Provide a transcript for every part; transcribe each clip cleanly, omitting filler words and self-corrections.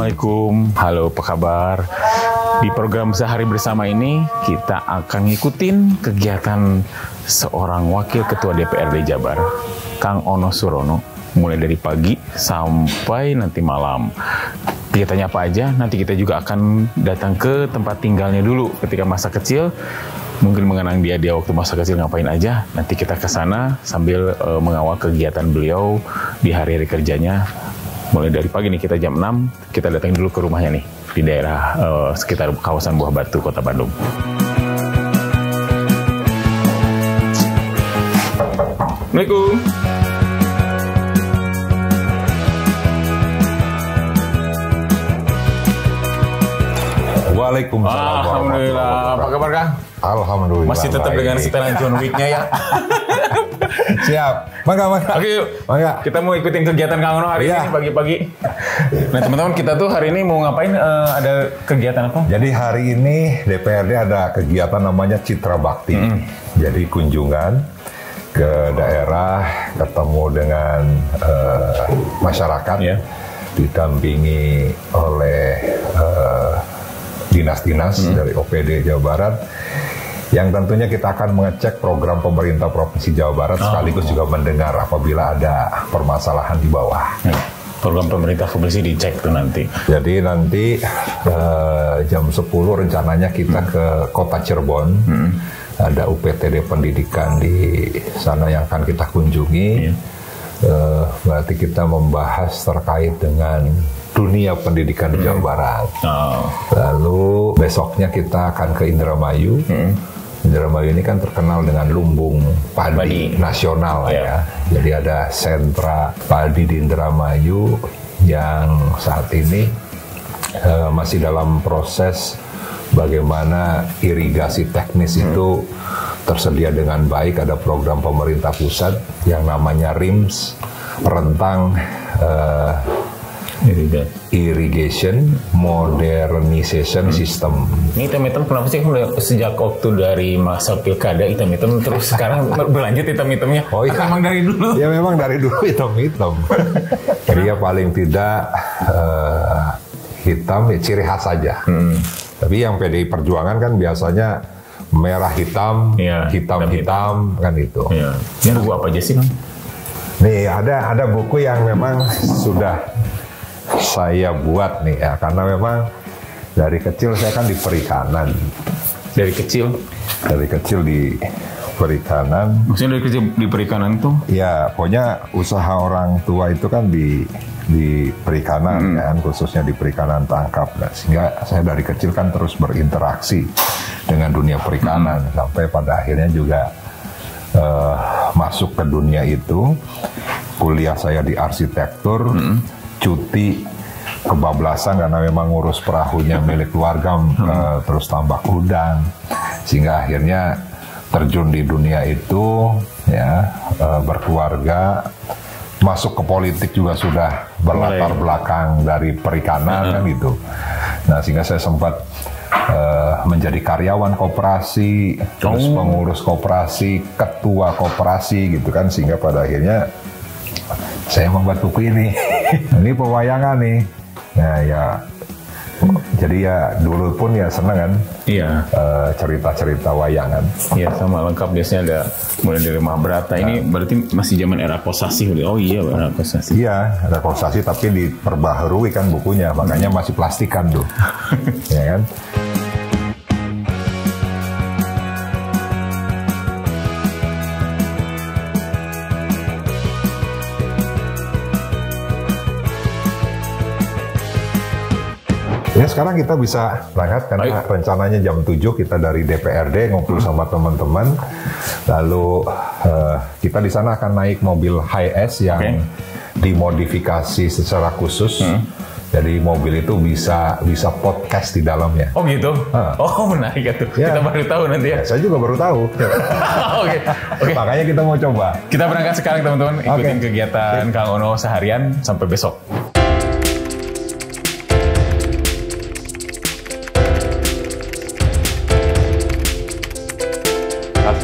Assalamualaikum, halo apa kabar? Di program Sehari Bersama ini kita akan ngikutin kegiatan seorang wakil ketua DPRD Jabar, Kang Ono Surono, mulai dari pagi sampai nanti malam. Kegiatannya apa aja? Nanti kita juga akan datang ke tempat tinggalnya dulu ketika masa kecil. Mungkin mengenang dia waktu masa kecil ngapain aja. Nanti kita ke sana sambil mengawal kegiatan beliau di hari-hari kerjanya. Mulai dari pagi nih, kita jam 6, kita datang dulu ke rumahnya nih, di daerah sekitar kawasan Buah Batu, Kota Bandung. Assalamualaikum. Waalaikumsalam. Alhamdulillah. Apa kabar, Kang? Alhamdulillah. Masih tetap baik. dengan setelan John Wick-nya ya. Siap. Mangga. Oke, yuk. Mangga. Kita mau ikutin kegiatan Kang Ono hari ini pagi-pagi. Nah, teman-teman, kita tuh hari ini mau ngapain? Ada kegiatan apa? Jadi hari ini DPRD ada kegiatan namanya Citra Bakti. Jadi kunjungan ke daerah, ketemu dengan masyarakat, didampingi oleh dinas-dinas dari OPD Jawa Barat, yang tentunya kita akan mengecek program pemerintah Provinsi Jawa Barat, sekaligus juga mendengar apabila ada permasalahan di bawah. Program pemerintah Provinsi dicek tuh nanti. Jadi nanti jam 10 rencananya kita ke Kota Cirebon. Ada UPTD pendidikan di sana yang akan kita kunjungi. Berarti kita membahas terkait dengan dunia pendidikan di Jawa Barat. Lalu besoknya kita akan ke Indramayu. Indramayu ini kan terkenal dengan lumbung padi nasional ya. Jadi ada sentra padi di Indramayu yang saat ini masih dalam proses bagaimana irigasi teknis itu tersedia dengan baik. Ada program pemerintah pusat yang namanya RIMS, rentang Irrigation Modernization System. Ini hitam-hitam kenapa sih sejak waktu dari masa pilkada hitam-hitam terus sekarang berlanjut hitam-hitamnya? Oh iya, memang dari dulu. Ya memang dari dulu hitam-hitam. Jadi ya paling tidak hitam ya ciri khas saja. Tapi yang PDI Perjuangan kan biasanya merah hitam, hitam-hitam kan itu. Ini buku apa aja sih, Bang? Nih ada buku yang memang sudah saya buat nih ya, karena memang dari kecil saya kan di perikanan. Dari kecil? Dari kecil di perikanan. Maksudnya dari kecil di perikanan tuh? Ya, pokoknya usaha orang tua itu kan di perikanan kan, khususnya di perikanan tangkap. Nah, sehingga saya dari kecil kan terus berinteraksi dengan dunia perikanan sampai pada akhirnya juga masuk ke dunia itu. Kuliah saya di arsitektur. Cuti kebablasan karena memang ngurus perahunya milik keluarga, terus tambak udang, sehingga akhirnya terjun di dunia itu ya, berkeluarga, masuk ke politik juga sudah berlatar belakang dari perikanan kan gitu. Nah, sehingga saya sempat menjadi karyawan koperasi, terus pengurus koperasi, ketua koperasi gitu kan, sehingga pada akhirnya saya membuat buku ini. Ini pewayangan nih. Nah ya, jadi ya dulu pun ya seneng kan. Cerita-cerita wayangan. Iya, sama lengkap, biasanya ada mulai dari Mahabharata. Ini berarti masih zaman era kosasi. Oh iya, era kosasi. Iya, era kosasi tapi diperbaharui kan bukunya, makanya masih plastikan tuh. Ya kan? Ya sekarang kita bisa berangkat karena rencananya jam 7 kita dari DPRD ngumpul sama teman-teman. Lalu kita di sana akan naik mobil Hi-S yang dimodifikasi secara khusus. Jadi mobil itu bisa podcast di dalamnya. Oh gitu? Oh menarik itu. Kita baru tahu nanti ya. Saya juga baru tahu. Oke. Makanya kita mau coba. Kita berangkat sekarang teman-teman. Ikutin kegiatan Kang Ono seharian sampai besok.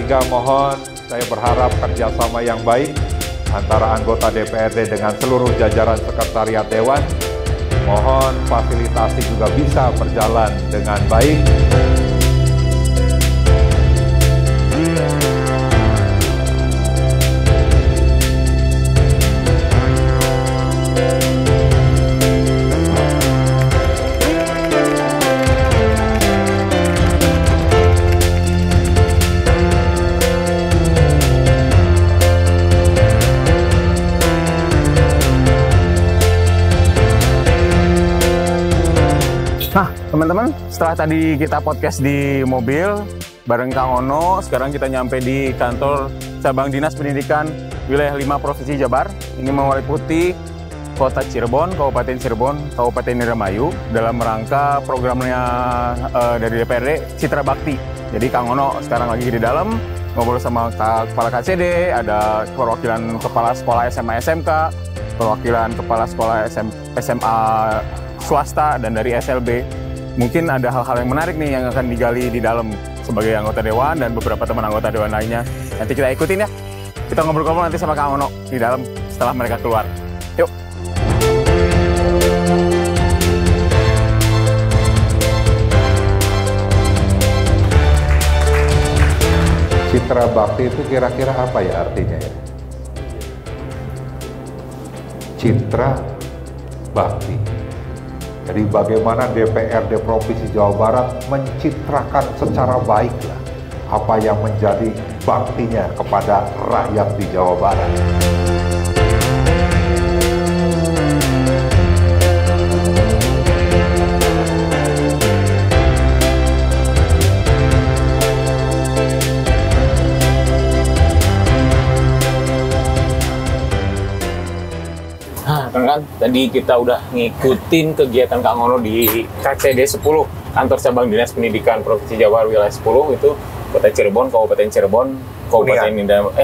Sehingga mohon saya berharap kerjasama yang baik antara anggota DPRD dengan seluruh jajaran sekretariat Dewan Mohon fasilitasi juga bisa berjalan dengan baik. Nah, teman-teman, setelah tadi kita podcast di mobil bareng Kang Ono, sekarang kita nyampe di kantor Cabang Dinas Pendidikan Wilayah 5 Provinsi Jabar. Ini meliputi Kota Cirebon, Kabupaten Cirebon, Kabupaten Indramayu dalam rangka programnya dari DPRD Citra Bakti. Jadi Kang Ono sekarang lagi di dalam ngobrol sama Kepala KCD, ada perwakilan Kepala Sekolah SMA SMK, perwakilan Kepala Sekolah SMA swasta dan dari SLB. Mungkin ada hal-hal yang menarik nih yang akan digali di dalam sebagai anggota dewan dan beberapa teman anggota dewan lainnya. Nanti kita ikutin ya. Kita ngobrol-ngobrol nanti sama Kang Ono di dalam setelah mereka keluar. Yuk. Citra Bakti itu kira-kira apa ya artinya ya? Citra Bakti. Jadi bagaimana DPRD Provinsi Jawa Barat mencitrakan secara baik apa yang menjadi baktinya kepada rakyat di Jawa Barat. Kan tadi kita udah ngikutin kegiatan Kang Ono di KCD 10, Kantor Cabang Dinas Pendidikan Provinsi Jawa Wilayah 10, itu Kota Cirebon, Kabupaten Cirebon, Kabupaten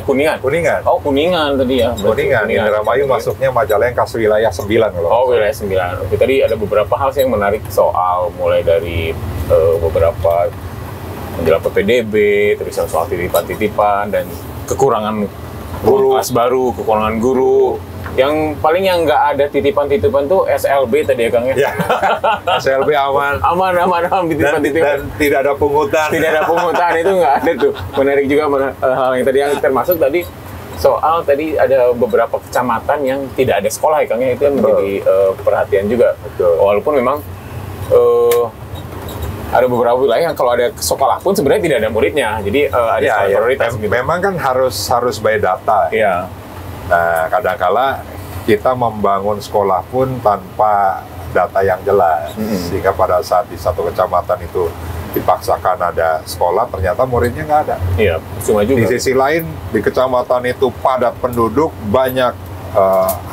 Kuningan. Kuningan. Oh, Kuningan tadi ya. Kuningan. Indramayu masuknya Majalengka wilayah 9 kalau. Oh, wilayah 9. Oke, tadi ada beberapa hal yang menarik soal mulai dari beberapa menjelang PPDB, terus soal titipan-titipan dan kekurangan guru kelas baru, kekurangan guru. Yang paling yang nggak ada titipan-titipan tuh SLB tadi ya Kang ya? Ya. SLB aman. Aman, titipan-titipan. Dan tidak ada pungutan. Tidak ada pungutan, itu nggak ada tuh. Menarik juga hal yang tadi yang termasuk tadi soal tadi ada beberapa kecamatan yang tidak ada sekolah ya Kang ya, itu yang menjadi perhatian juga. Betul. Walaupun memang ada beberapa wilayah yang kalau ada sekolah pun sebenarnya tidak ada muridnya, jadi ada sekolah prioritas. Gitu. Memang kan harus by data. Iya. Nah, kadang-kala kita membangun sekolah pun tanpa data yang jelas. Sehingga pada saat di satu kecamatan itu dipaksakan ada sekolah, ternyata muridnya nggak ada. Iya, cuma juga. Di sisi lain, di kecamatan itu padat penduduk, banyak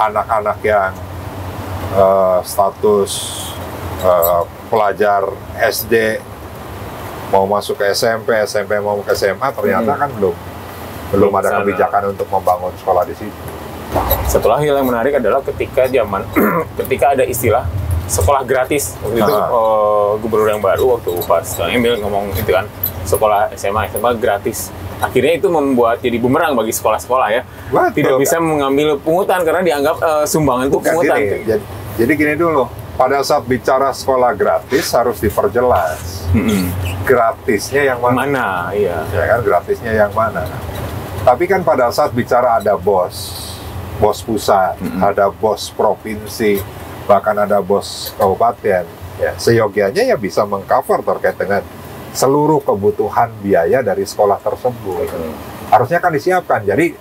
anak-anak yang status pelajar SD mau masuk ke SMP mau ke SMA, ternyata kan belum ada kebijakan untuk membangun sekolah di situ. Satu hal yang menarik adalah ketika ada istilah sekolah gratis waktu itu gubernur yang baru waktu Pak Emil ngomong itu kan sekolah SMA gratis. Akhirnya itu membuat jadi bumerang bagi sekolah-sekolah ya. Betul, tidak bisa mengambil pungutan karena dianggap sumbangan itu pungutan. Jadi gini dulu, pada saat bicara sekolah gratis harus diperjelas. Gratisnya yang mana? Iya. Ya kan, gratisnya yang mana? Tapi kan pada saat bicara ada bos pusat, ada bos provinsi, bahkan ada bos kabupaten, ya seyogianya ya bisa mengcover terkait dengan seluruh kebutuhan biaya dari sekolah tersebut. Harusnya kan disiapkan. Jadi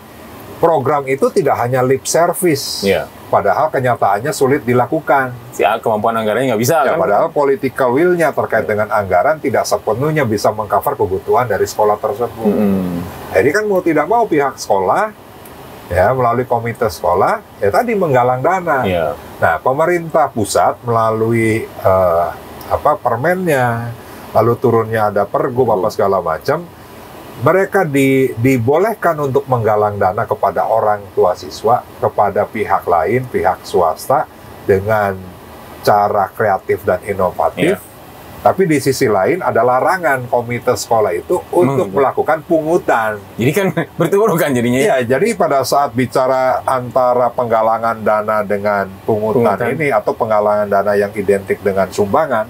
program itu tidak hanya lip service, padahal kenyataannya sulit dilakukan. Kemampuan anggarannya nggak bisa. Ya, kan? Padahal political will-nya terkait dengan anggaran tidak sepenuhnya bisa mengcover kebutuhan dari sekolah tersebut. Jadi kan mau tidak mau pihak sekolah, ya melalui komite sekolah, ya tadi menggalang dana. Nah, pemerintah pusat melalui permennya, lalu turunnya ada pergub apa segala macam, mereka dibolehkan untuk menggalang dana kepada orang tua siswa, kepada pihak lain, pihak swasta, dengan cara kreatif dan inovatif, Tapi di sisi lain ada larangan komite sekolah itu untuk melakukan pungutan. Jadi kan berturut kan jadinya. Iya, jadi pada saat bicara antara penggalangan dana dengan pungutan ini atau penggalangan dana yang identik dengan sumbangan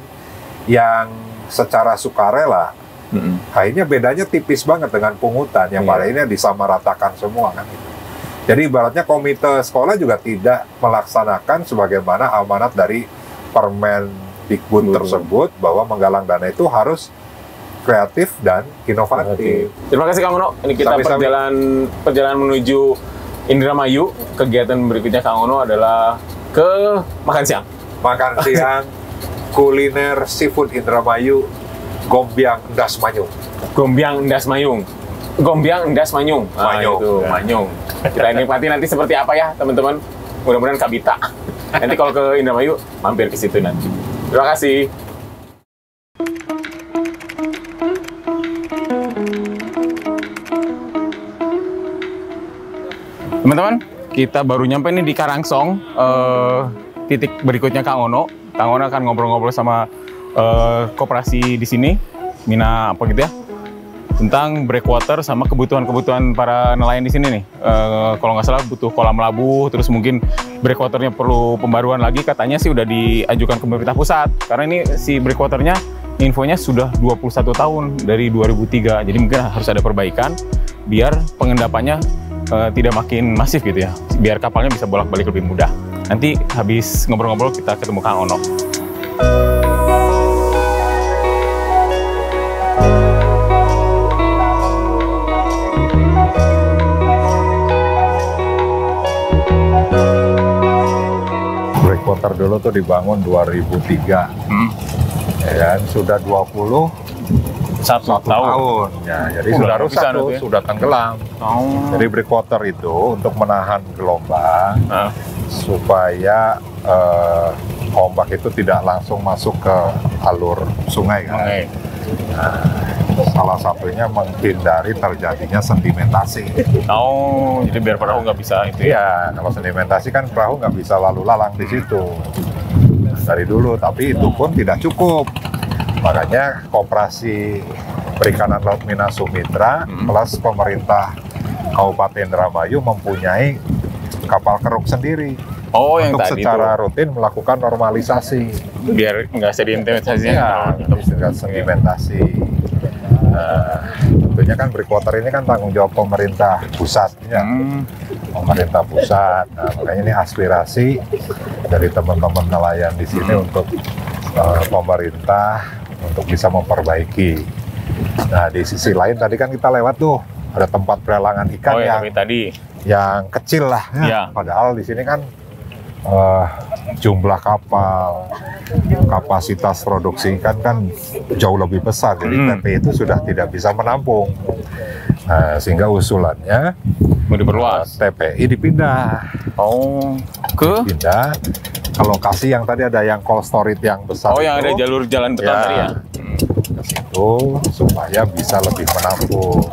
yang secara sukarela, akhirnya bedanya tipis banget dengan pungutan yang pada ini disamaratakan semua kan. Jadi ibaratnya komite sekolah juga tidak melaksanakan sebagaimana amanat dari Permendikbud tersebut bahwa menggalang dana itu harus kreatif dan inovatif. Terima kasih Kang Ono. Ini kita perjalanan menuju Indramayu. Kegiatan berikutnya Kang Ono adalah ke makan siang. Makan siang kuliner seafood Indramayu, Gombyang Endas Manyung. Gombyang Endas Manyung. Gombyang Endas Manyung. Manyung. Itu Manyung. Kita nikmati nanti seperti apa ya, teman-teman. Mudah-mudahan kabita. Nanti kalau ke Indramayu, mampir ke situ nanti. Terima kasih. Teman-teman, kita baru nyampe nih di Karangsong. Titik berikutnya Kang Ono. Kang Ono akan ngobrol-ngobrol sama koperasi di sini, Mina apa gitu ya, tentang breakwater sama kebutuhan-kebutuhan para nelayan di sini nih. Kalau nggak salah butuh kolam labuh, terus mungkin breakwaternya perlu pembaruan lagi. Katanya sih udah diajukan ke pemerintah pusat. Karena ini si breakwaternya infonya sudah 21 tahun dari 2003. Jadi mungkin harus ada perbaikan biar pengendapannya tidak makin masif gitu ya. Biar kapalnya bisa bolak-balik lebih mudah. Nanti habis ngobrol-ngobrol kita ketemu Kang Ono. Breakwater dulu tuh dibangun 2003, ya kan? Sudah 21 tahun. Ya, jadi sudah rusak tuh, ya? Sudah tenggelam. Jadi breakwater itu untuk menahan gelombang, supaya ombak itu tidak langsung masuk ke alur sungai kan. Nah, salah satunya menghindari terjadinya sedimentasi. Jadi biar perahu nggak bisa itu. Iya, kalau sedimentasi kan perahu nggak bisa lalu lalang di situ dari dulu. Tapi itu pun tidak cukup. Makanya Koperasi Perikanan Laut Minas Sumitra plus pemerintah Kabupaten Indramayu mempunyai kapal keruk sendiri. Yang untuk tadi secara itu rutin melakukan normalisasi. Biar nggak sedimentasinya. Nggak sedimentasi. Tentunya kan breakwater ini kan tanggung jawab pemerintah pusat, ya. Pemerintah pusat. Nah, makanya ini aspirasi dari teman-teman nelayan di sini untuk pemerintah untuk bisa memperbaiki. Nah, di sisi lain tadi kan kita lewat tuh ada tempat pelelangan ikan yang kecil lah. Ya. Padahal di sini kan jumlah kapal, kapasitas produksi ikan kan jauh lebih besar, jadi TP itu sudah tidak bisa menampung. Nah, sehingga usulannya mau diperluas, TPI dipindah. Dipindah ke lokasi yang tadi ada yang cold storage yang besar. Yang ada jalur jalan beton tadi ya. Ke situ supaya bisa lebih menampung.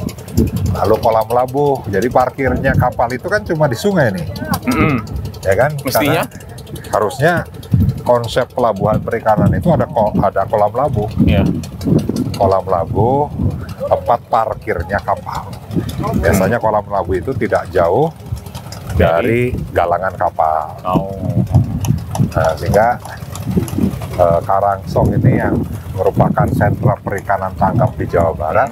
Lalu kolam labuh, jadi parkirnya kapal itu kan cuma di sungai nih. Ya kan? Mestinya karena harusnya konsep pelabuhan perikanan itu ada kolam labuh. Kolam labuh, tempat parkirnya kapal. Biasanya kolam labuh itu tidak jauh dari galangan kapal. Nah, sehingga Karangsong ini yang merupakan sentra perikanan tangkap di Jawa Barat,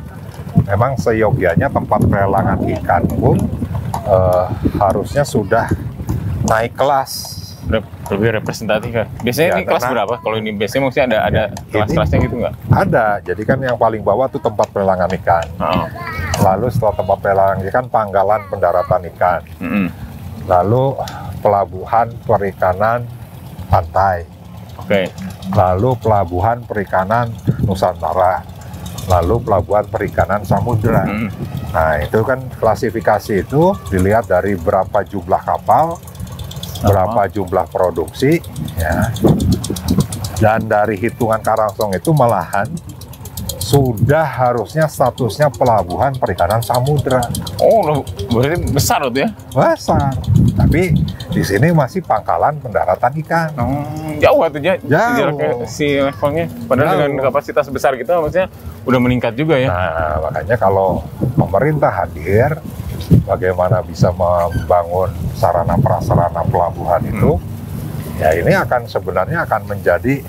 memang seyogianya tempat pelelangan ikan pun harusnya sudah naik kelas, lebih representatif kan. Biasanya ini kelas berapa? Kalau ini biasanya maksudnya ada kelas-kelasnya gitu nggak? Ada. Jadi kan yang paling bawah tuh tempat pelelangan ikan. Lalu setelah tempat pelelangan ikan, panggalan pendaratan ikan. Lalu pelabuhan perikanan pantai. Lalu pelabuhan perikanan Nusantara. Lalu pelabuhan perikanan samudra. Nah, itu kan klasifikasi itu dilihat dari berapa jumlah kapal, berapa jumlah produksi, ya. Dan dari hitungan Karangsong itu malahan sudah harusnya statusnya pelabuhan perikanan samudra. Berarti besar itu ya? Besar. Tapi di sini masih pangkalan pendaratan ikan. Jauh tuh ya, Jauh. jaraknya si levelnya. Padahal Jauh. dengan kapasitas besar gitu, maksudnya udah meningkat juga ya. Nah, makanya kalau pemerintah hadir, bagaimana bisa membangun sarana prasarana pelabuhan itu, ya ini sebenarnya akan menjadi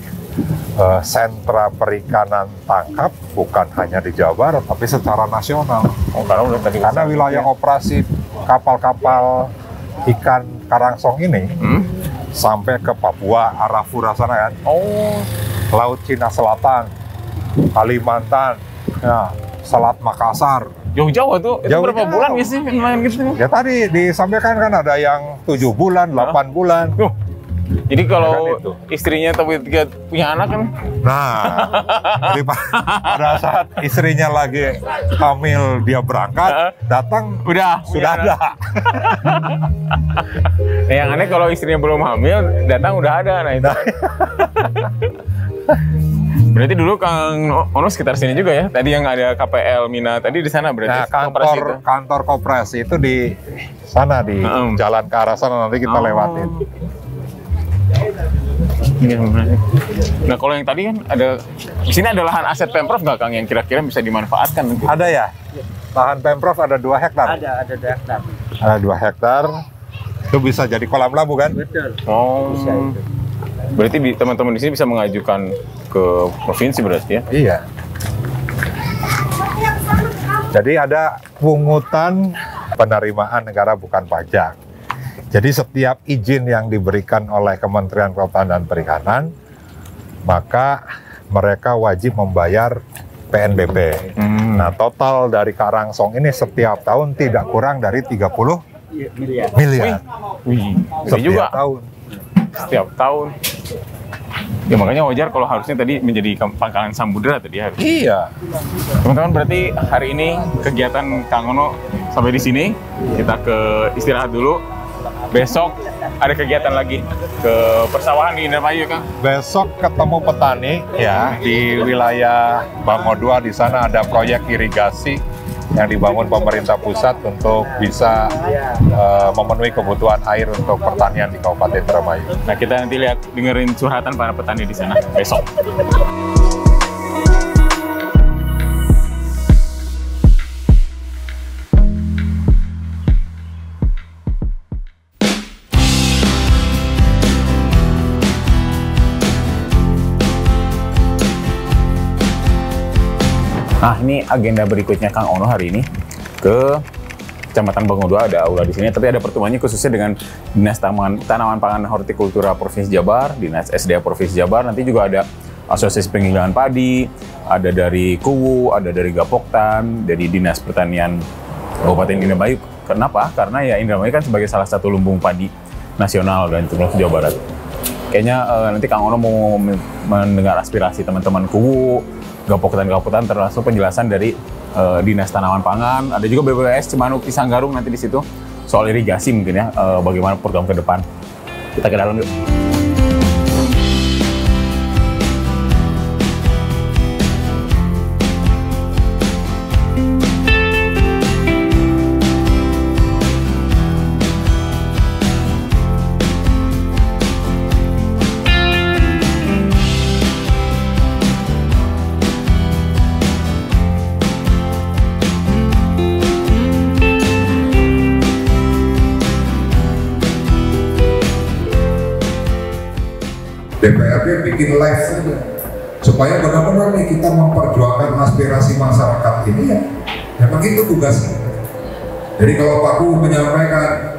sentra perikanan tangkap bukan hanya di Jawa Barat tapi secara nasional. Karena wilayah operasi kapal-kapal ikan karangsong ini sampai ke Papua, Arafura sana kan. Laut Cina Selatan, Kalimantan, ya, Selat Makassar. Jauh-jauh tuh, itu berapa bulan ya sih nelayan gitu? Ya tadi disampaikan kan ada yang 7 bulan, 8 bulan. Jadi kalau Ya kan istrinya tapi punya anak kan? Nah, jadi pada saat istrinya lagi hamil dia berangkat, datang sudah ada. Nah, yang aneh kalau istrinya belum hamil, datang udah ada. Nah itu. Berarti dulu Kang Ono sekitar sini juga ya? Tadi yang ada KPL Mina tadi di sana berarti? Nah, kantor koperasi itu di sana di jalan ke arah sana, nanti kita lewatin. Nah kalau yang tadi kan ada, di sini ada lahan aset Pemprov nggak Kang yang kira-kira bisa dimanfaatkan? Gitu? Ada ya? Lahan Pemprov ada 2 hektar? Ada 2 hektar. Ada 2 hektar, itu bisa jadi kolam lambu kan? Betul. Bisa itu. Berarti teman-teman di sini bisa mengajukan ke provinsi berarti ya? Iya. Jadi ada pungutan penerimaan negara bukan pajak. Jadi setiap izin yang diberikan oleh Kementerian Kelautan dan Perikanan, maka mereka wajib membayar PNBP. Nah, total dari Karangsong ini setiap tahun tidak kurang dari 30 miliar. Setiap Setiap tahun. Setiap tahun. Ya makanya wajar kalau harusnya tadi menjadi pangkalan samudera tadi harus. Iya. Teman-teman, berarti hari ini kegiatan Kang Ono sampai di sini. Kita ke istirahat dulu. Besok ada kegiatan lagi ke persawahan di Indramayu, Kang. Besok ketemu petani ya di wilayah Bango 2, di sana ada proyek irigasi yang dibangun pemerintah pusat untuk bisa memenuhi kebutuhan air untuk pertanian di Kabupaten Indramayu. Nah, kita nanti dengerin curhatan para petani di sana besok. Nah, ini agenda berikutnya Kang Ono hari ini ke Kecamatan Bango 2, ada aula di sini, tapi ada pertemuannya khususnya dengan Dinas Tanaman Pangan Hortikultura Provinsi Jabar, Dinas SDA Provinsi Jabar, nanti juga ada Asosiasi Penggilingan Padi, ada dari Kuwu, ada dari Gapoktan, dari Dinas Pertanian Kabupaten Indramayu. Kenapa? Karena ya Indramayu kan sebagai salah satu lumbung padi nasional dan termasuk Jawa Barat. Kayaknya nanti Kang Ono mau mendengar aspirasi teman-teman Kuwu, Gapoktan termasuk penjelasan dari Dinas Tanaman Pangan, ada juga BPWS Cimanuk Tisanggarung nanti di situ soal irigasi mungkin ya, bagaimana program ke depan. Kita ke dalam yuk. DPRD bikin live saja supaya benar-benar nih kita memperjuangkan aspirasi masyarakat ini ya memang itu tugasnya. Jadi kalau Pak Ku menyampaikan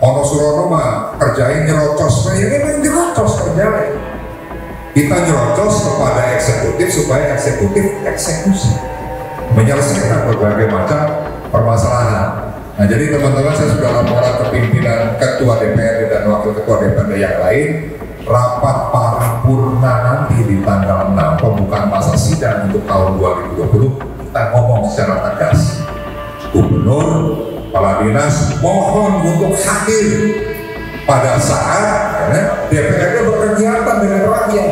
Ono Surono mah kerjain nyerocos, ya memang nyerocos kerjain. Kita nyerocos kepada eksekutif supaya eksekutif eksekusi menyelesaikan berbagai macam permasalahan. Nah, jadi teman-teman, saya sudah laporan ke pimpinan Ketua DPRD dan Wakil Ketua DPRD yang lain. Rapat paripurna nanti di tanggal 6 pembukaan masa sidang untuk tahun 2020, kita ngomong secara tegas. Gubernur, kepala dinas mohon untuk hadir pada saat DPRD berkegiatan dengan rakyat.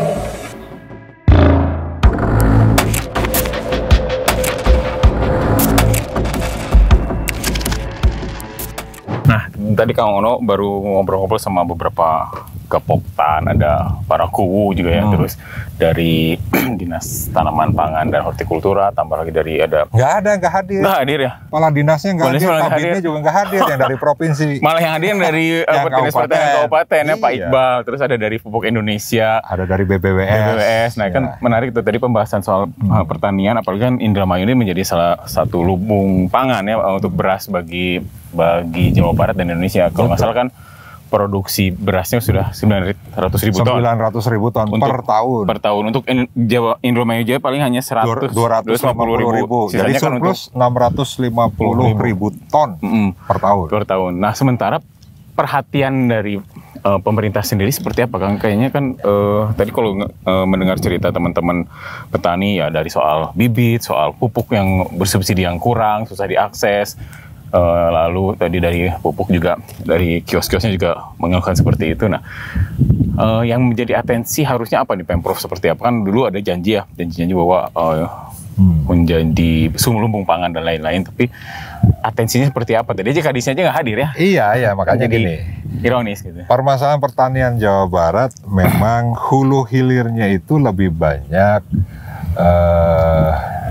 Nah, tadi Kang Ono baru ngobrol-ngobrol sama beberapa Kepoktan, ada Parakuwu juga ya, terus dari Dinas Tanaman Pangan dan Hortikultura, tambah lagi dari ada nggak hadir. Nggak hadir ya? Kepala dinasnya nggak hadir, Malah kabinetnya juga nggak hadir, yang dari provinsi. Malah yang hadir dari Dinas Pertanian Kabupaten ya, Pak Iqbal, terus ada dari Pupuk Indonesia, ada dari BBWS. Nah kan menarik tuh tadi pembahasan soal pertanian, apalagi kan Indramayu ini menjadi salah satu lumbung pangan ya untuk beras bagi Jawa Barat dan Indonesia. Kalau nggak salah kan produksi berasnya sudah 900.000 ton. 900.000 ton per tahun. Per tahun. Untuk Indramayu Jaya paling hanya 250.000. Jadi surplus 650.000 ton per tahun. Per tahun. Nah, sementara perhatian dari pemerintah sendiri seperti apa, Kang? Kayaknya kan tadi kalau mendengar cerita teman-teman petani ya dari soal bibit, soal pupuk yang bersubsidi yang kurang, susah diakses. Lalu tadi dari pupuk juga, dari kios-kiosnya juga mengeluhkan seperti itu. Nah, yang menjadi atensi harusnya apa nih Pemprov seperti apa? Kan dulu ada janji bahwa menjadi sumber lumbung pangan dan lain-lain, tapi atensinya seperti apa? Tadi aja kadisnya aja nggak hadir ya? Iya, makanya gini. Ironis gitu. Permasalahan pertanian Jawa Barat memang hulu hilirnya itu lebih banyak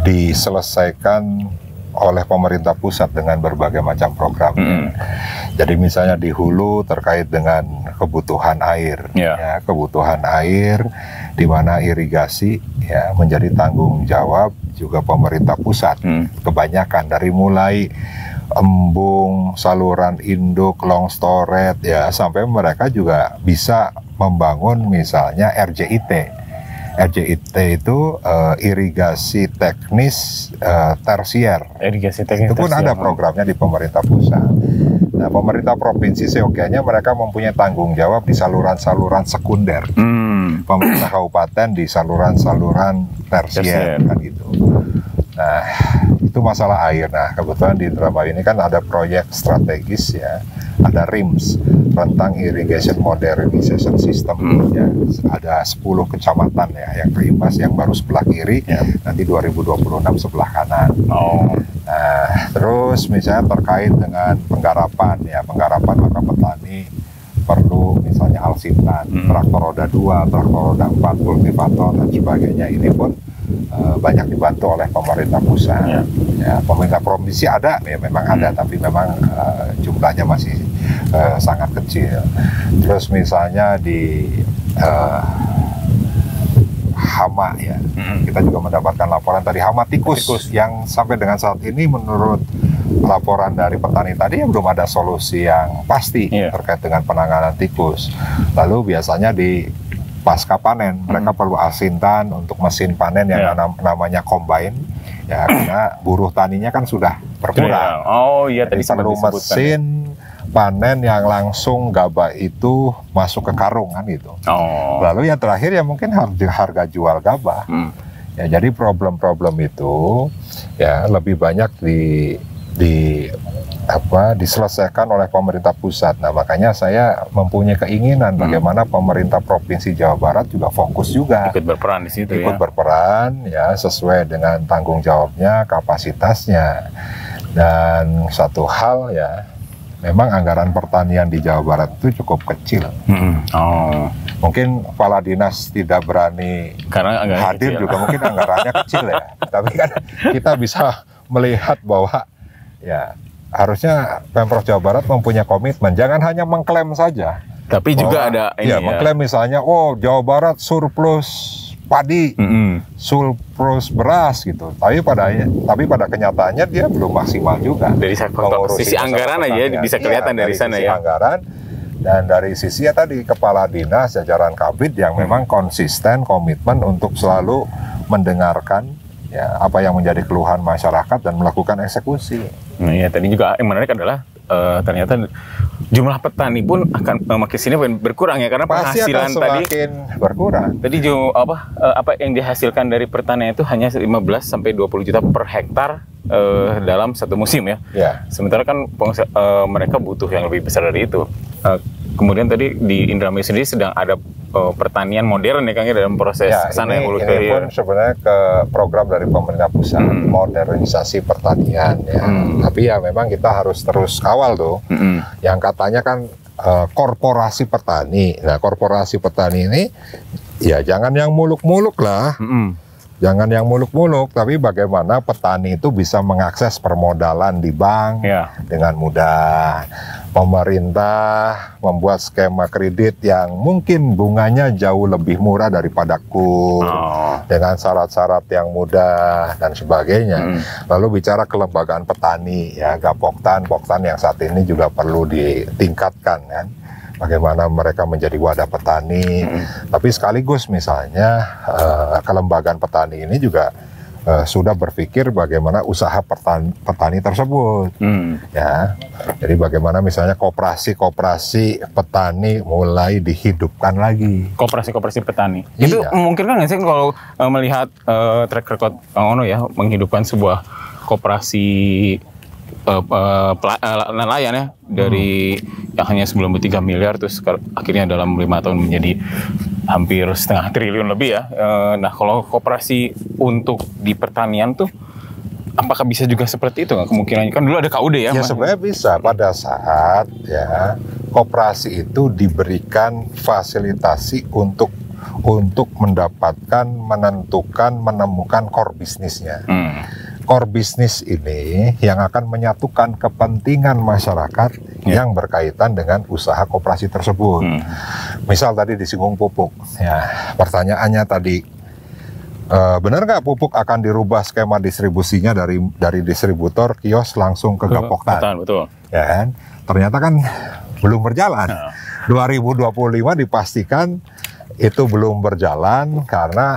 diselesaikan oleh pemerintah pusat dengan berbagai macam program. Jadi misalnya di hulu terkait dengan kebutuhan air, ya, kebutuhan air di mana irigasi ya menjadi tanggung jawab juga pemerintah pusat. Kebanyakan dari mulai embung, saluran induk, long storage ya sampai mereka juga bisa membangun misalnya RJIT. RJIT itu irigasi teknis tersier. Irigasi teknis itu pun tersier, ada programnya di pemerintah pusat. Nah, pemerintah provinsi seyogianya mereka mempunyai tanggung jawab di saluran-saluran sekunder. Pemerintah kabupaten di saluran-saluran tersier kan gitu. Nah, itu masalah air. Nah, kebetulan di Indramayu ini kan ada proyek strategis ya, ada RIMS, Rentang Irrigation Modernization System ya, ada 10 kecamatan ya yang terimbas, yang baru sebelah kiri, nanti 2026 sebelah kanan. Nah, terus misalnya terkait dengan penggarapan ya, penggarapan maka petani perlu misalnya alsintan, traktor roda 2, traktor roda 4, kultivator dan sebagainya. Ini pun banyak dibantu oleh pemerintah pusat. Ya, pemerintah provinsi ada, ya memang ada, tapi memang jumlahnya masih sangat kecil. Terus misalnya di hama ya, kita juga mendapatkan laporan dari hama tikus yang sampai dengan saat ini menurut laporan dari petani tadi ya belum ada solusi yang pasti terkait dengan penanganan tikus. Lalu biasanya di pasca panen mereka perlu alsintan untuk mesin panen yang namanya combine ya, karena buruh taninya kan sudah berkurang. Tadi perlu mesin panen yang langsung gabah itu masuk ke karung kan gitu. Lalu yang terakhir ya mungkin harga jual gabah. Ya, jadi problem-problem itu ya lebih banyak diselesaikan oleh pemerintah pusat. Nah, makanya saya mempunyai keinginan bagaimana pemerintah Provinsi Jawa Barat juga fokus juga ikut berperan di situ, ikut berperan ya sesuai dengan tanggung jawabnya, kapasitasnya. Dan satu hal ya, memang anggaran pertanian di Jawa Barat itu cukup kecil. Mungkin kepala dinas tidak berani karena hadir kecil. Juga mungkin anggarannya kecil ya. Tapi kan kita bisa melihat bahwa ya harusnya Pemprov Jawa Barat mempunyai komitmen, jangan hanya mengklaim saja. Tapi juga ada ini mengklaim misalnya, Jawa Barat surplus padi, surplus beras gitu. Tapi pada kenyataannya dia belum maksimal juga. Dari sisi anggaran aja bisa kelihatan dari sana ya. Anggaran dan dari sisi tadi kepala dinas, jajaran kabid yang memang konsisten komitmen untuk selalu mendengarkan ya apa yang menjadi keluhan masyarakat dan melakukan eksekusi. Nah ya, tadi juga yang menarik adalah ternyata jumlah petani pun akan makin sini berkurang ya, karena penghasilan tadi berkurang. Tadi apa yang dihasilkan dari pertanian itu hanya 15 sampai 20 juta per hektar dalam satu musim ya. Sementara kan mereka butuh yang lebih besar dari itu. Kemudian tadi di Indramayu sendiri sedang ada pertanian modern ya Kang ya, dalam proses kesana ini pun sebenarnya ke program dari pemerintah pusat modernisasi pertanian ya. Tapi ya memang kita harus terus kawal tuh. Yang katanya kan korporasi petani. Nah, korporasi petani ini ya jangan yang muluk-muluk lah. Jangan yang muluk-muluk, tapi bagaimana petani itu bisa mengakses permodalan di bank dengan mudah. Pemerintah membuat skema kredit yang mungkin bunganya jauh lebih murah daripada KUR, dengan syarat-syarat yang mudah dan sebagainya. Lalu bicara kelembagaan petani, ya Gapoktan yang saat ini juga perlu ditingkatkan kan. Bagaimana mereka menjadi wadah petani, tapi sekaligus misalnya kelembagaan petani ini juga sudah berpikir bagaimana usaha petani tersebut, ya. Jadi bagaimana misalnya koperasi petani mulai dihidupkan lagi. Koperasi petani. Iya. Itu memungkinkan nggak sih kalau melihat track record Kang Ono ya menghidupkan sebuah koperasi nelayan ya dari yang hanya sebelum 3 miliar terus akhirnya dalam 5 tahun menjadi hampir setengah triliun lebih ya. Nah kalau koperasi untuk di pertanian tuh apakah bisa juga seperti itu nggak kemungkinannya? Kan dulu ada KUD ya. Ya sebenarnya bisa pada saat ya koperasi itu diberikan fasilitasi untuk mendapatkan, menentukan, menemukan core bisnisnya. Core bisnis ini yang akan menyatukan kepentingan masyarakat yang berkaitan dengan usaha koperasi tersebut. Misal tadi disinggung pupuk, ya pertanyaannya tadi, benar nggak pupuk akan dirubah skema distribusinya dari distributor kios langsung ke Gapoktan? Betul. Ya kan? Ternyata kan belum berjalan. 2025 dipastikan itu belum berjalan karena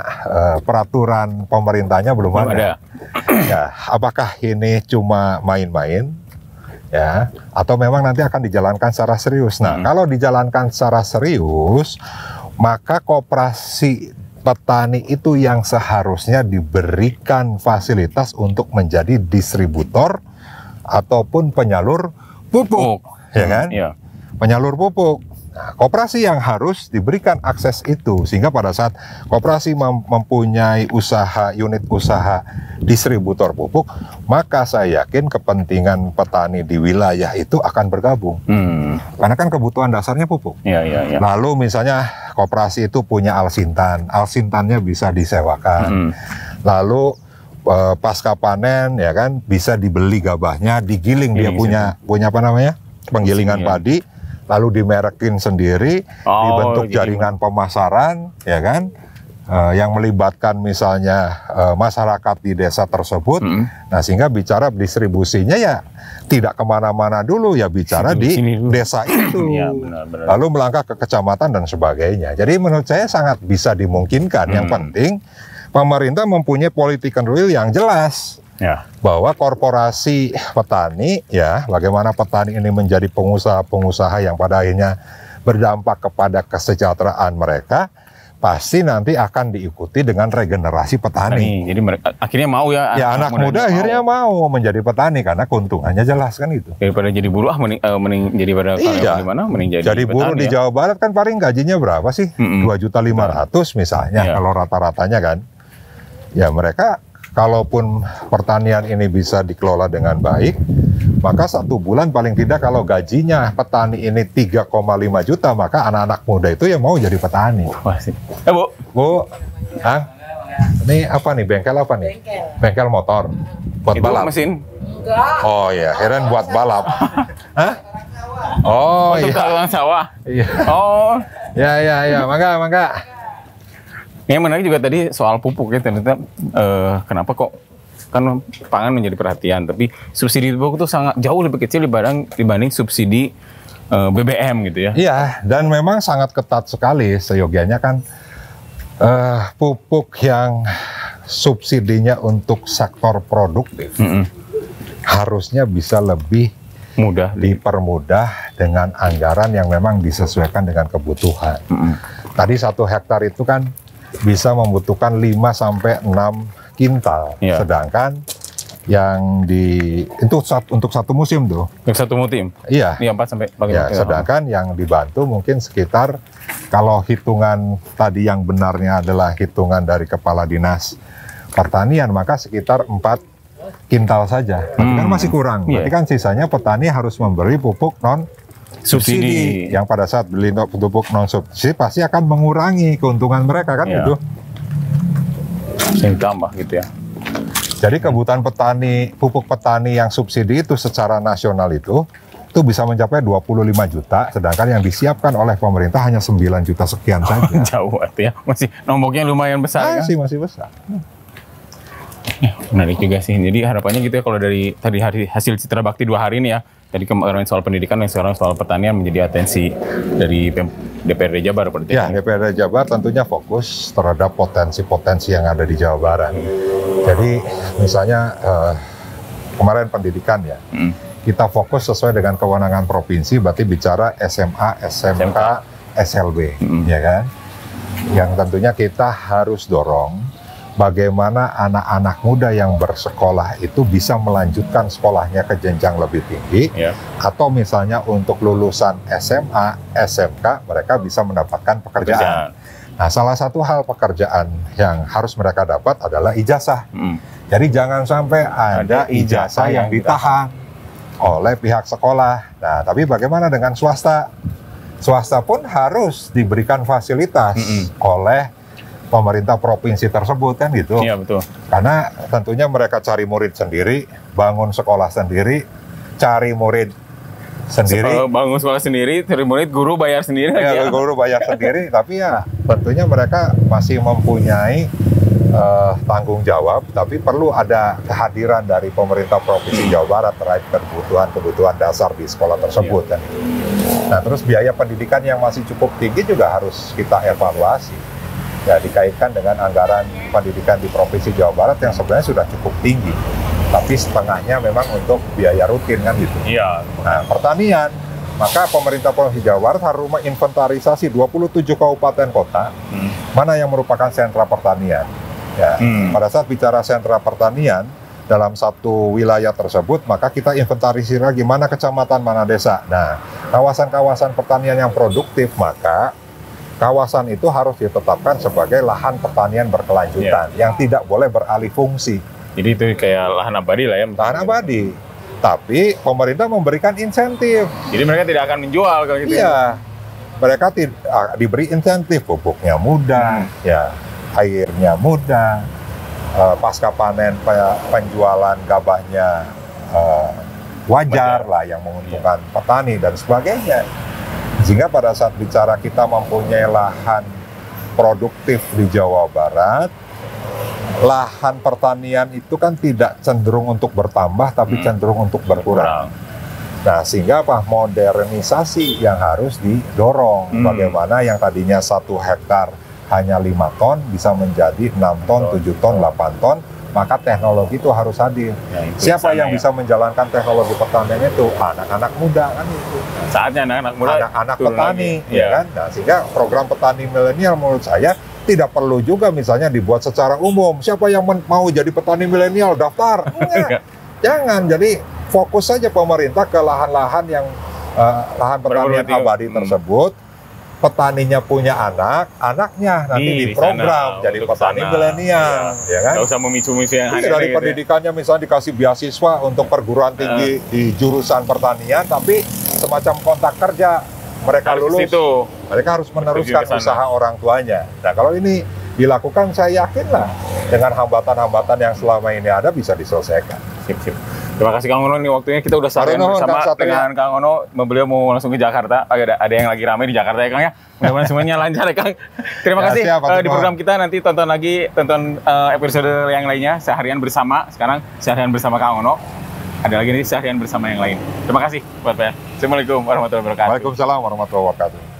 peraturan pemerintahnya belum ada. Ya, apakah ini cuma main-main, ya, atau memang nanti akan dijalankan secara serius? Nah, kalau dijalankan secara serius, maka koperasi petani itu yang seharusnya diberikan fasilitas untuk menjadi distributor ataupun penyalur pupuk, ya kan? Penyalur pupuk. Nah, koperasi yang harus diberikan akses itu sehingga pada saat koperasi mempunyai unit usaha distributor pupuk, maka saya yakin kepentingan petani di wilayah itu akan bergabung. Karena kan kebutuhan dasarnya pupuk. Lalu misalnya koperasi itu punya alsintannya bisa disewakan. Lalu pasca panen ya kan bisa dibeli gabahnya, digiling, dia punya apa namanya? Penggilingan padi. Lalu dimerekin sendiri, dibentuk jaringan pemasaran, ya kan, yang melibatkan misalnya masyarakat di desa tersebut. Nah, sehingga bicara distribusinya ya tidak kemana-mana dulu, ya bicara di desa itu. Lalu melangkah ke kecamatan dan sebagainya. Jadi menurut saya sangat bisa dimungkinkan. Yang penting pemerintah mempunyai political will yang jelas. Bahwa korporasi petani, ya bagaimana petani ini menjadi pengusaha-pengusaha yang pada akhirnya berdampak kepada kesejahteraan mereka, pasti nanti akan diikuti dengan regenerasi petani. Jadi mereka akhirnya mau ya anak muda akhirnya mau menjadi petani karena keuntungannya jelas kan itu. Daripada jadi buruh mending jadi pada di mana mending jadi buruh di Jawa Barat kan paling gajinya berapa sih? 2.500.000 misalnya kalau rata-ratanya kan. Ya mereka kalaupun pertanian ini bisa dikelola dengan baik, maka 1 bulan paling tidak kalau gajinya petani ini 3,5 juta, maka anak-anak muda itu ya mau jadi petani. Bu, ini apa nih, bengkel apa nih? Bengkel motor, buat balap? Mesin? Enggak. Oh iya, kirain buat balap. Hah? Oh iya. Sawah? Iya. Oh. Ya, mangga. Yang menarik juga tadi soal pupuk ya, ternyata kenapa kok kan pangan menjadi perhatian, tapi subsidi pupuk itu sangat jauh lebih kecil dibanding subsidi BBM gitu ya. Iya, dan memang sangat ketat sekali. Seyogianya kan pupuk yang subsidinya untuk sektor produktif harusnya bisa lebih mudah dipermudah dengan anggaran yang memang disesuaikan dengan kebutuhan. Tadi 1 hektar itu kan bisa membutuhkan 5 sampai 6 kintal, sedangkan yang untuk satu musim tuh. Untuk 1 musim? Iya. 4 sampai sedangkan yang dibantu mungkin sekitar, kalau hitungan tadi yang benarnya adalah hitungan dari Kepala Dinas Pertanian, maka sekitar 4 kintal saja. Tapi kan masih kurang. Berarti kan sisanya petani harus memberi pupuk non subsidi yang pada saat beli pupuk non subsidi pasti akan mengurangi keuntungan mereka kan Ya. itu. Yang tambah gitu ya. Jadi kebutuhan petani pupuk petani yang subsidi itu secara nasional itu bisa mencapai 25 juta, sedangkan yang disiapkan oleh pemerintah hanya 9 juta sekian saja. Jauh artinya masih nomboknya lumayan besar kan? Masih besar. Menarik juga sih. Jadi harapannya gitu ya kalau dari tadi hasil Citra Bakti 2 hari ini ya. Tadi kemarin soal pendidikan dan sekarang soal pertanian menjadi atensi dari DPRD Jabar berarti. Ya, DPRD Jabar tentunya fokus terhadap potensi-potensi yang ada di Jawa Barat. Jadi misalnya kemarin pendidikan ya. Kita fokus sesuai dengan kewenangan provinsi, berarti bicara SMA, SMK, SLB, ya kan? Yang tentunya kita harus dorong bagaimana anak-anak muda yang bersekolah itu bisa melanjutkan sekolahnya ke jenjang lebih tinggi, atau misalnya untuk lulusan SMA, SMK, mereka bisa mendapatkan pekerjaan. Nah, salah satu hal pekerjaan yang harus mereka dapat adalah ijazah. Jadi jangan sampai ada ijazah yang ditahan oleh pihak sekolah. Nah, tapi bagaimana dengan swasta? Swasta pun harus diberikan fasilitas oleh pemerintah provinsi tersebut kan gitu. Iya betul. Karena tentunya mereka cari murid sendiri, bangun sekolah sendiri, cari murid sendiri. Bangun sekolah sendiri, cari murid, guru bayar sendiri. Ya, guru bayar sendiri, tapi ya tentunya mereka masih mempunyai tanggung jawab, tapi perlu ada kehadiran dari pemerintah Provinsi Jawa Barat terkait kebutuhan dasar di sekolah tersebut kan. Nah, terus biaya pendidikan yang masih cukup tinggi juga harus kita evaluasi. Ya, dikaitkan dengan anggaran pendidikan di Provinsi Jawa Barat yang sebenarnya sudah cukup tinggi, tapi setengahnya memang untuk biaya rutin kan gitu. Iya. Nah, pertanian, maka pemerintah Provinsi Jawa Barat harus menginventarisasi 27 kabupaten kota mana yang merupakan sentra pertanian. Ya, pada saat bicara sentra pertanian dalam satu wilayah tersebut, maka kita inventarisir lagi mana kecamatan, mana desa. Nah, kawasan-kawasan pertanian yang produktif, maka kawasan itu harus ditetapkan sebagai lahan pertanian berkelanjutan yang tidak boleh beralih fungsi. Jadi itu kayak lahan abadi lah ya. Lahan abadi. Tapi pemerintah memberikan insentif. Jadi mereka tidak akan menjual kalau gitu. Iya. Mereka diberi insentif, pupuknya mudah, ya, airnya mudah, pasca panen penjualan gabahnya wajar lah yang menguntungkan petani dan sebagainya. Sehingga pada saat bicara kita mempunyai lahan produktif di Jawa Barat, lahan pertanian itu kan tidak cenderung untuk bertambah, tapi cenderung untuk berkurang. Nah, sehingga modernisasi yang harus didorong. Bagaimana yang tadinya 1 hektar hanya 5 ton bisa menjadi 6 ton, 7 ton, 8 ton, maka teknologi itu harus hadir. Siapa yang bisa menjalankan teknologi pertanian itu? Anak-anak muda kan itu. Saatnya anak-anak muda, anak-anak petani, ya kan? Nah, sehingga program petani milenial menurut saya tidak perlu juga misalnya dibuat secara umum. Siapa yang mau jadi petani milenial daftar? Enggak. Jangan. Jadi fokus saja pemerintah ke lahan-lahan yang lahan pertanian abadi tersebut. Petaninya punya anaknya nanti diprogram jadi petani milenial, ya kan? Nggak usah memicu-micu yang aneh. Dari pendidikannya misalnya dikasih beasiswa untuk perguruan tinggi di jurusan pertanian, tapi semacam kontak kerja mereka lulus, mereka harus meneruskan usaha orang tuanya. Nah, kalau ini dilakukan, saya yakinlah dengan hambatan-hambatan yang selama ini ada bisa diselesaikan. Sip. Terima kasih Kang Ono, nih waktunya kita udah seharian bersama dengan Kang Ono. Beliau mau langsung ke Jakarta. Ada yang lagi ramai di Jakarta ya Kang ya. Mudah-mudahan semuanya lancar ya Kang. Terima kasih di program kita. Nanti tonton episode yang lainnya, Seharian Bersama. Sekarang Seharian Bersama Kang Ono. Ada lagi nih Seharian Bersama yang lain. Terima kasih buat saya. Assalamualaikum warahmatullahi wabarakatuh. Waalaikumsalam warahmatullahi wabarakatuh.